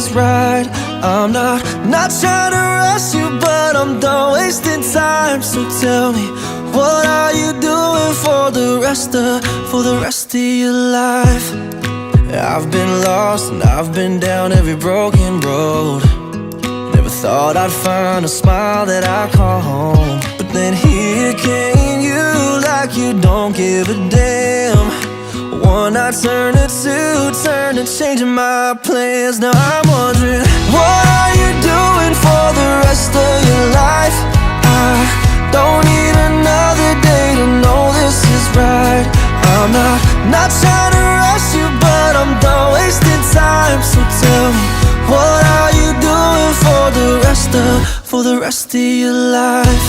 is right. I'm not trying to rush you, but I'm done wasting time. So tell me, what are you doing for the rest of your life? I've been lost and I've been down every broken road. Never thought I'd find a smile that I call home. But then here came you, like you don't give a damn. One night turned to two, turned to changing my plans. Now I'm wondering, what are you doing for the rest of your life? I don't need another day to know this is right. I'm not trying to rush you, but I'm done wasting time. So tell me, what are you doing for the rest of your life?